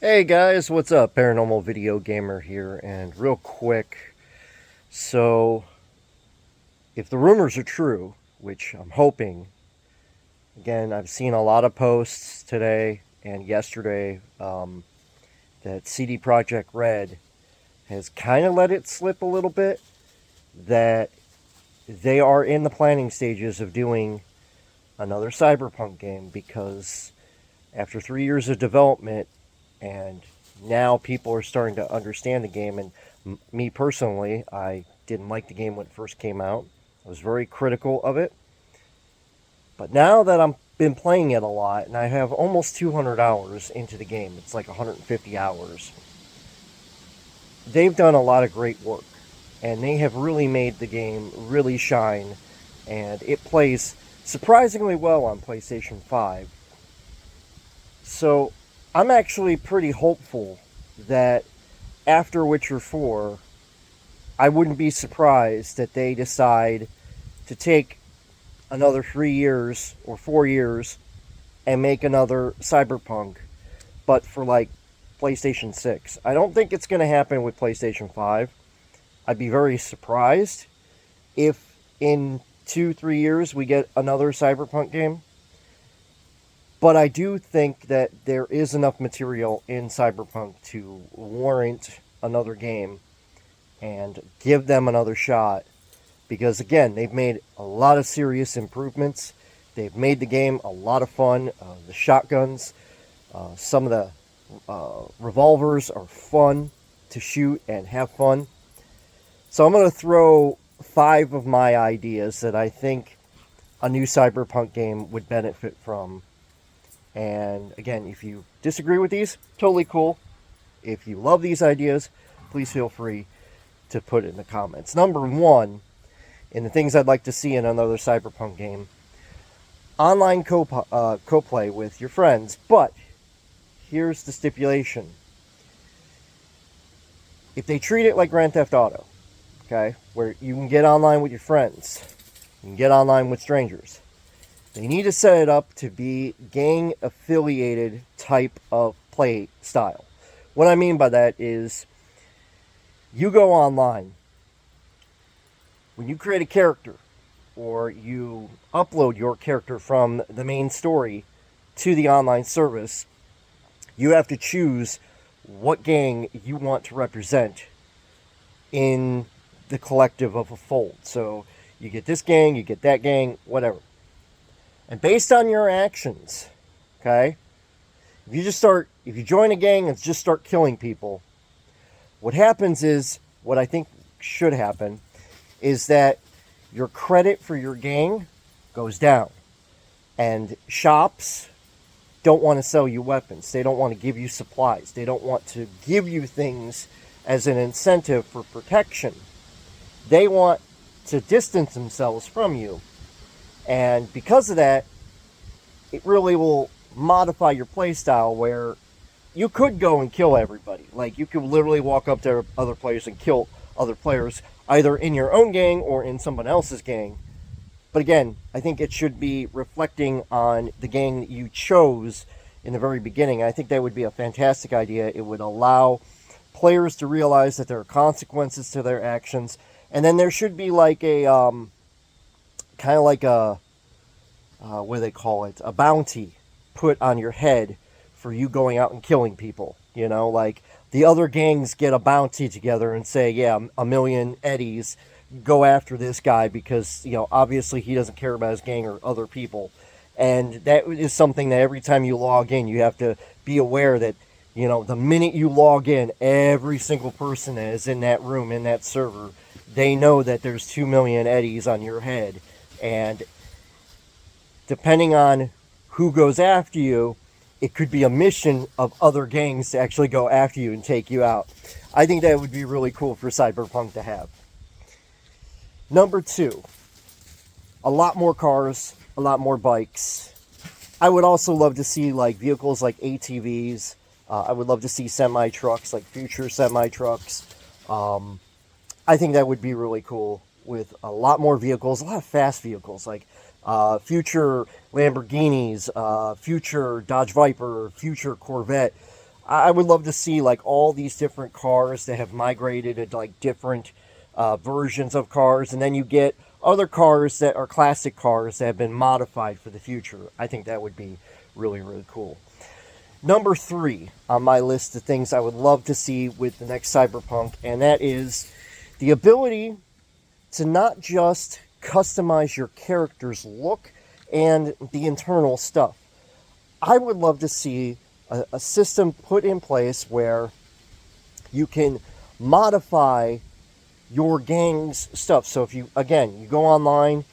Hey guys, what's up? Paranormal Video Gamer here, and real quick, so if the rumors are true, which I'm hoping, again, I've seen a lot of posts today and yesterday that CD Projekt Red has kind of let it slip a little bit that they are in the planning stages of doing another Cyberpunk game because after 3 years of development, and now people are starting to understand the game. And me personally, I didn't like the game when it first came out. I was very critical of it. But now that I've been playing it a lot, and I have almost 200 hours into the game, it's like 150 hours. They've done a lot of great work, and they have really made the game really shine, and it plays surprisingly well on PlayStation 5. So I'm actually pretty hopeful that after Witcher 4, I wouldn't be surprised that they decide to take another 3 years or 4 years and make another Cyberpunk, but for like PlayStation 6. I don't think it's going to happen with PlayStation 5. I'd be very surprised if in 2, 3 years we get another Cyberpunk game. But I do think that there is enough material in Cyberpunk to warrant another game and give them another shot. Because again, they've made a lot of serious improvements. They've made the game a lot of fun. The shotguns, some of the revolvers are fun to shoot and have fun. So I'm going to throw 5 of my ideas that I think a new Cyberpunk game would benefit from. And again, if you disagree with these, totally cool. If you love these ideas, please feel free to put it in the comments. Number 1, in the things I'd like to see in another Cyberpunk game, online co-play with your friends. But here's the stipulation. If they treat it like Grand Theft Auto, okay, where you can get online with your friends, you can get online with strangers, they need to set it up to be gang-affiliated type of play style. What I mean by that is, you go online, when you create a character, or you upload your character from the main story to the online service, you have to choose what gang you want to represent in the collective of a fold. So you get this gang, you get that gang, whatever. And based on your actions, okay, if you join a gang and just start killing people, what happens is, what I think should happen, is that your credit for your gang goes down. And shops don't want to sell you weapons. They don't want to give you supplies. They don't want to give you things as an incentive for protection. They want to distance themselves from you. And because of that, it really will modify your playstyle where you could go and kill everybody. Like, you could literally walk up to other players and kill other players, either in your own gang or in someone else's gang. But again, I think it should be reflecting on the gang that you chose in the very beginning. I think that would be a fantastic idea. It would allow players to realize that there are consequences to their actions. And then there should be like a, kind of like a, what do they call it? A bounty put on your head for you going out and killing people. You know, like the other gangs get a bounty together and say, yeah, a million eddies, go after this guy because, you know, obviously he doesn't care about his gang or other people. And that is something that every time you log in, you have to be aware that, you know, the minute you log in, every single person that is in that room, in that server, they know that there's 2 million eddies on your head. And depending on who goes after you, it could be a mission of other gangs to actually go after you and take you out. I think that would be really cool for Cyberpunk to have. Number 2, a lot more cars, a lot more bikes. I would also love to see like vehicles like ATVs. I would love to see semi-trucks, like future semi-trucks. I think that would be really cool with a lot more vehicles, a lot of fast vehicles, like future Lamborghinis, future Dodge Viper, future Corvette. I would love to see like all these different cars that have migrated into like different versions of cars, and then you get other cars that are classic cars that have been modified for the future. I think that would be really, really cool. Number 3 on my list of things I would love to see with the next Cyberpunk, and that is the ability to not just customize your character's look and the internal stuff. I would love to see a system put in place where you can modify your gang's stuff. So if you, again, you go online,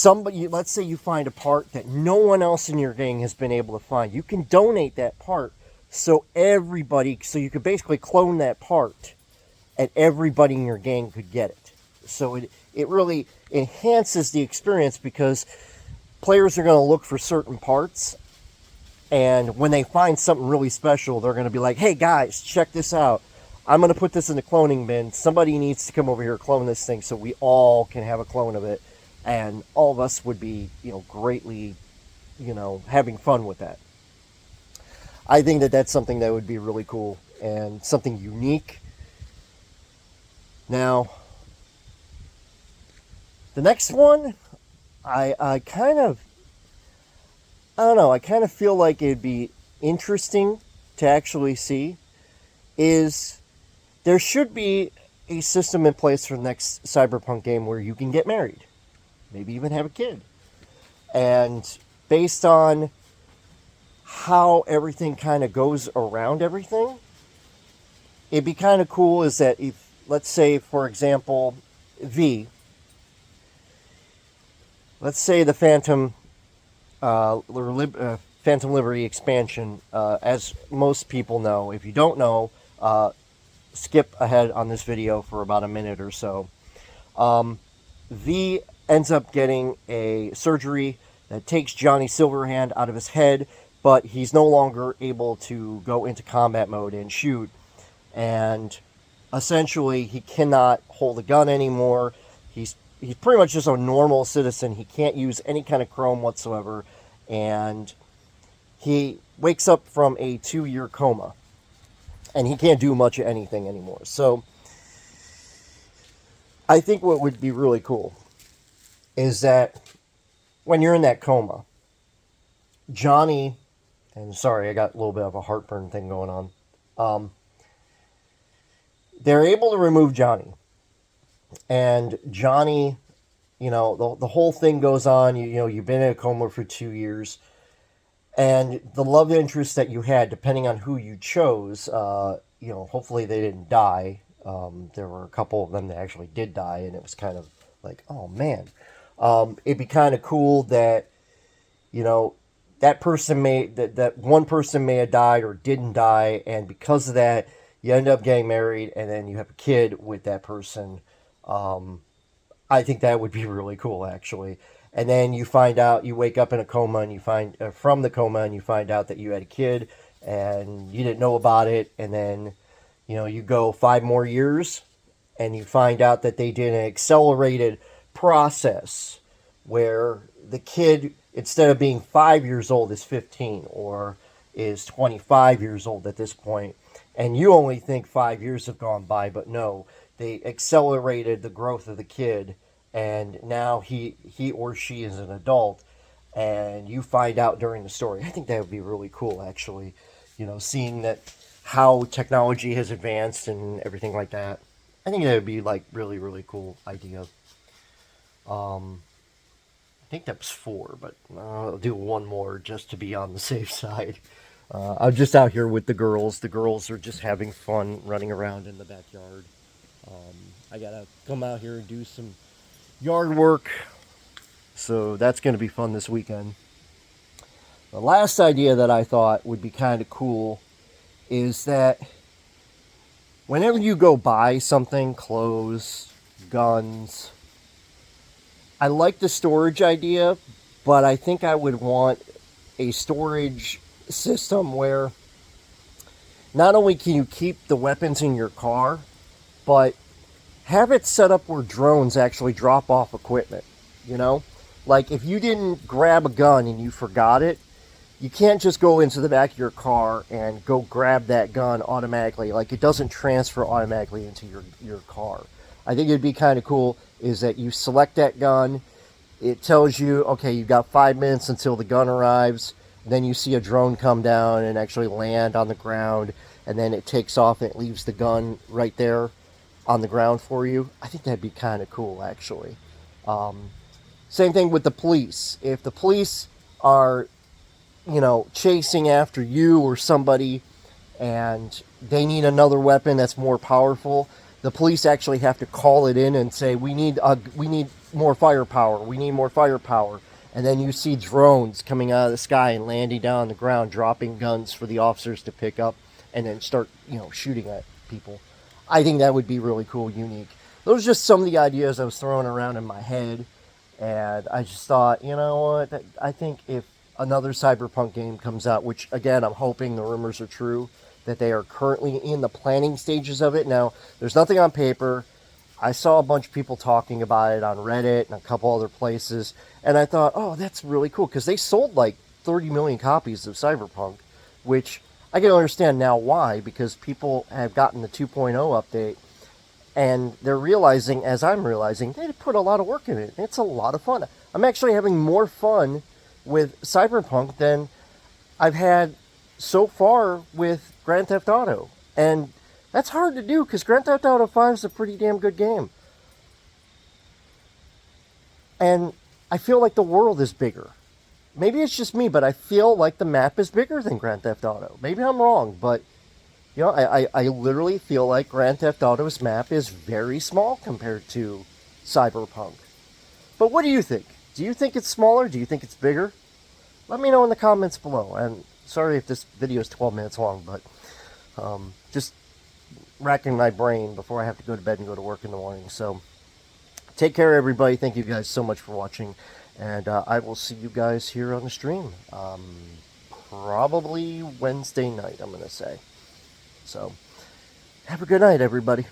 let's say you find a part that no one else in your gang has been able to find, you can donate that part so you could basically clone that part and everybody in your gang could get it. So it really enhances the experience, because players are going to look for certain parts, and when they find something really special, they're going to be like, hey guys, check this out. I'm going to put this in the cloning bin. Somebody needs to come over here, clone this thing so we all can have a clone of it. And all of us would be, greatly, having fun with that. I think that that's something that would be really cool and something unique. Now, the next one, I kind of feel like it'd be interesting to actually see, is there should be a system in place for the next Cyberpunk game where you can get married. Maybe even have a kid. And based on how everything kind of goes around everything, it'd be kind of cool is that if, let's say, for example, let's say the Phantom Liberty expansion, as most people know. If you don't know, skip ahead on this video for about a minute or so. V ends up getting a surgery that takes Johnny Silverhand out of his head, but he's no longer able to go into combat mode and shoot. And essentially, he cannot hold a gun anymore. He's pretty much just a normal citizen. He can't use any kind of chrome whatsoever. And he wakes up from a 2-year coma. And he can't do much of anything anymore. So, I think what would be really cool is that when you're in that coma, Johnny, and sorry, I got a little bit of a heartburn thing going on. They're able to remove Johnny. And Johnny, the whole thing goes on. You've been in a coma for 2 years. And the love interest that you had, depending on who you chose, hopefully they didn't die. There were a couple of them that actually did die, and it was kind of like, oh man. It'd be kind of cool that, that person that one person may have died or didn't die, and because of that, you end up getting married, and then you have a kid with that person. I think that would be really cool, actually. And then you wake up in a coma, and you find out that you had a kid, and you didn't know about it, and then, you go 5 more years, and you find out that they did an accelerated process where the kid, instead of being 5 years old, is 15 or is 25 years old at this point, and you only think 5 years have gone by, but no, they accelerated the growth of the kid, and now he or she is an adult, and you find out during the story. I think that would be really cool, actually, seeing that how technology has advanced and everything like that. I think that would be like really, really cool idea. I think that was 4, but I'll do one more just to be on the safe side. I'm just out here with the girls. The girls are just having fun running around in the backyard. I gotta come out here and do some yard work, so that's going to be fun this weekend. The last idea that I thought would be kind of cool is that whenever you go buy something, clothes, guns, I like the storage idea, but I think I would want a storage system where not only can you keep the weapons in your car, but have it set up where drones actually drop off equipment, Like, if you didn't grab a gun and you forgot it, you can't just go into the back of your car and go grab that gun automatically. Like, it doesn't transfer automatically into your car. I think it'd be kind of cool is that you select that gun. It tells you, okay, you've got 5 minutes until the gun arrives. Then you see a drone come down and actually land on the ground. And then it takes off and it leaves the gun right there on the ground for you. I think that'd be kind of cool, actually. Same thing with the police. If the police are, chasing after you or somebody and they need another weapon that's more powerful, the police actually have to call it in and say, we need more firepower. We need more firepower. And then you see drones coming out of the sky and landing down on the ground, dropping guns for the officers to pick up and then start, shooting at people. I think that would be really cool, unique. Those are just some of the ideas I was throwing around in my head. And I just thought, you know what, I think if another Cyberpunk game comes out, which, again, I'm hoping the rumors are true, that they are currently in the planning stages of it. Now, there's nothing on paper. I saw a bunch of people talking about it on Reddit and a couple other places, and I thought, oh, that's really cool, because they sold like 30 million copies of Cyberpunk, which I can understand now why, because people have gotten the 2.0 update, and they're realizing, as I'm realizing, they put a lot of work in it. It's a lot of fun. I'm actually having more fun with Cyberpunk than I've had so far with Grand Theft Auto. And that's hard to do because Grand Theft Auto 5 is a pretty damn good game. And I feel like the world is bigger. Maybe it's just me, but I feel like the map is bigger than Grand Theft Auto. Maybe I'm wrong, but I literally feel like Grand Theft Auto's map is very small compared to Cyberpunk. But what do you think? Do you think it's smaller? Do you think it's bigger? Let me know in the comments below. And sorry if this video is 12 minutes long, but just racking my brain before I have to go to bed and go to work in the morning. So take care, everybody. Thank you guys so much for watching. And I will see you guys here on the stream. Probably Wednesday night, I'm going to say. So have a good night, everybody.